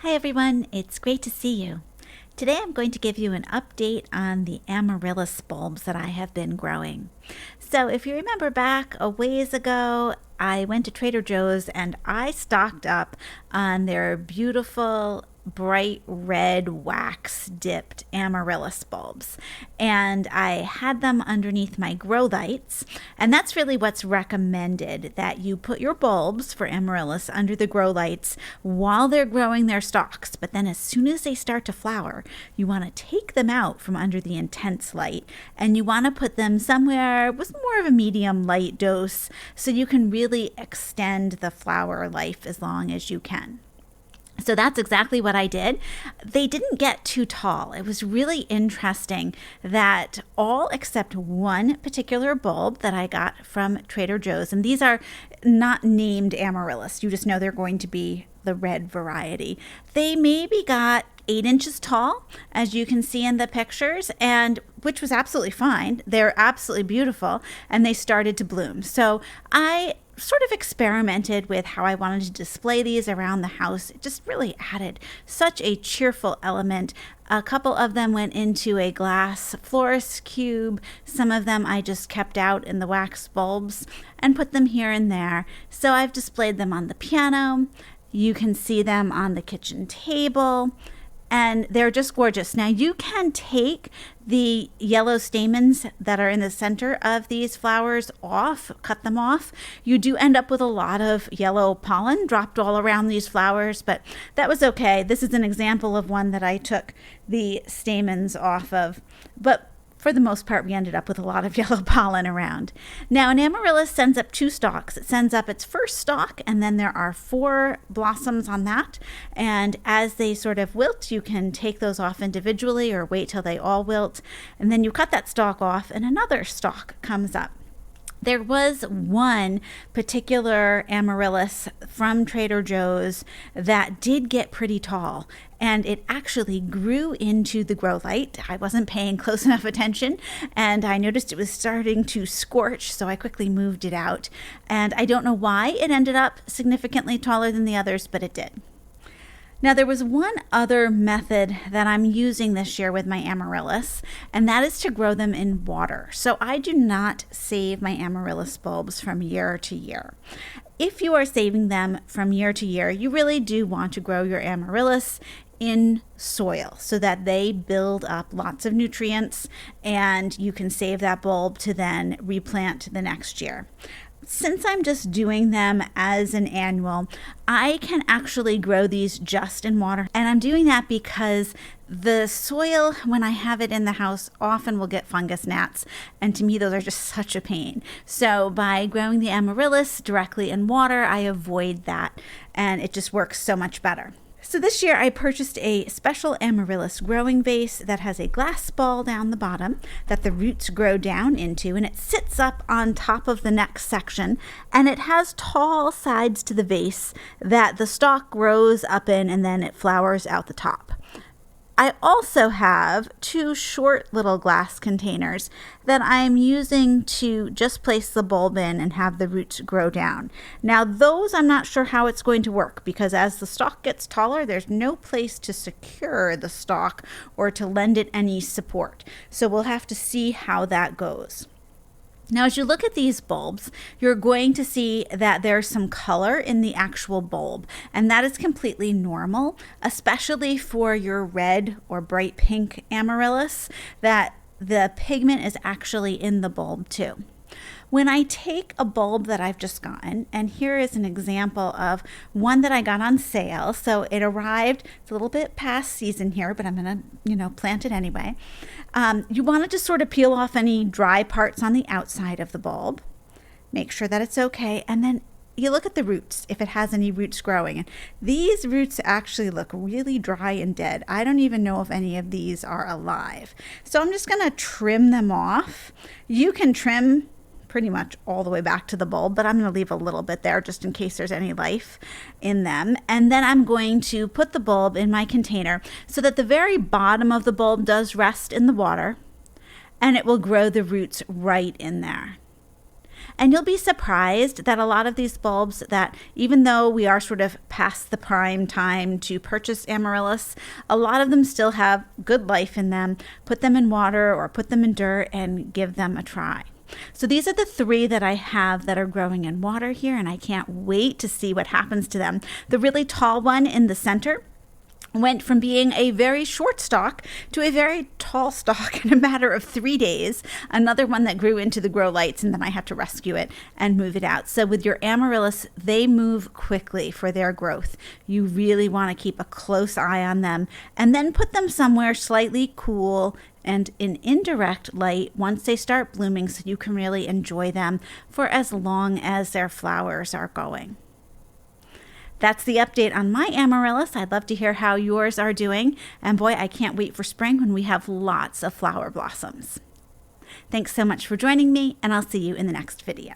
Hi everyone, it's great to see you. Today I'm going to give you an update on the Amaryllis bulbs that I have been growing. So if you remember back a ways ago, I went to Trader Joe's and I stocked up on their beautiful bright red wax dipped amaryllis bulbs, and I had them underneath my grow lights. And that's really what's recommended, that you put your bulbs for amaryllis under the grow lights while they're growing their stalks, but then as soon as they start to flower, you want to take them out from under the intense light and you want to put them somewhere with more of a medium light dose so you can really extend the flower life as long as you can. So that's exactly what I did. They didn't get too tall. It was really interesting that all except one particular bulb that I got from Trader Joe's, and these are not named amaryllis, you just know they're going to be the red variety. They maybe got 8 inches tall, as you can see in the pictures, and which was absolutely fine. They're absolutely beautiful, and they started to bloom. So I sort of experimented with how I wanted to display these around the house. It just really added such a cheerful element. A couple of them went into a glass florist cube. Some of them I just kept out in the wax bulbs and put them here and there. So I've displayed them on the piano. You can see them on the kitchen table, and they're just gorgeous. Now you can take the yellow stamens that are in the center of these flowers off, cut them off. You do end up with a lot of yellow pollen dropped all around these flowers, but that was okay. This is an example of one that I took the stamens off of, but for the most part, we ended up with a lot of yellow pollen around. Now, an amaryllis sends up 2 stalks. It sends up its first stalk, and then there are 4 blossoms on that. And as they sort of wilt, you can take those off individually or wait till they all wilt. And then you cut that stalk off, and another stalk comes up. There was one particular amaryllis from Trader Joe's that did get pretty tall, and it actually grew into the grow light. I wasn't paying close enough attention, and I noticed it was starting to scorch, so I quickly moved it out. And I don't know why it ended up significantly taller than the others, but it did. Now, there was one other method that I'm using this year with my amaryllis, and that is to grow them in water. So I do not save my amaryllis bulbs from year to year. If you are saving them from year to year, you really do want to grow your amaryllis in soil so that they build up lots of nutrients and you can save that bulb to then replant the next year. Since I'm just doing them as an annual, I can actually grow these just in water. And I'm doing that because the soil, when I have it in the house, often will get fungus gnats. And to me, those are just such a pain. So by growing the amaryllis directly in water, I avoid that. And it just works so much better. So this year I purchased a special amaryllis growing vase that has a glass ball down the bottom that the roots grow down into, and it sits up on top of the next section, and it has tall sides to the vase that the stalk grows up in, and then it flowers out the top. I also have 2 short little glass containers that I'm using to just place the bulb in and have the roots grow down. Now those I'm not sure how it's going to work, because as the stalk gets taller, there's no place to secure the stalk or to lend it any support. So we'll have to see how that goes. Now, as you look at these bulbs, you're going to see that there's some color in the actual bulb, and that is completely normal, especially for your red or bright pink amaryllis, that the pigment is actually in the bulb too. When I take a bulb that I've just gotten, and here is an example of one that I got on sale. So it arrived, it's a little bit past season here, but I'm gonna, plant it anyway. You want to just sort of peel off any dry parts on the outside of the bulb. Make sure that it's okay, and then you look at the roots, if it has any roots growing. And these roots actually look really dry and dead. I don't even know if any of these are alive. So I'm just gonna trim them off. You can trim pretty much all the way back to the bulb, but I'm going to leave a little bit there just in case there's any life in them. And then I'm going to put the bulb in my container so that the very bottom of the bulb does rest in the water, and it will grow the roots right in there. And you'll be surprised that a lot of these bulbs that, even though we are sort of past the prime time to purchase amaryllis, a lot of them still have good life in them. Put them in water or put them in dirt and give them a try. So these are the 3 that I have that are growing in water here, and I can't wait to see what happens to them. The really tall one in the center went from being a very short stalk to a very tall stalk in a matter of 3 days. Another one that grew into the grow lights, and then I had to rescue it and move it out. So with your amaryllis, they move quickly for their growth. You really want to keep a close eye on them and then put them somewhere slightly cool and in indirect light once they start blooming, so you can really enjoy them for as long as their flowers are going. That's the update on my amaryllis. I'd love to hear how yours are doing. And boy, I can't wait for spring when we have lots of flower blossoms. Thanks so much for joining me, and I'll see you in the next video.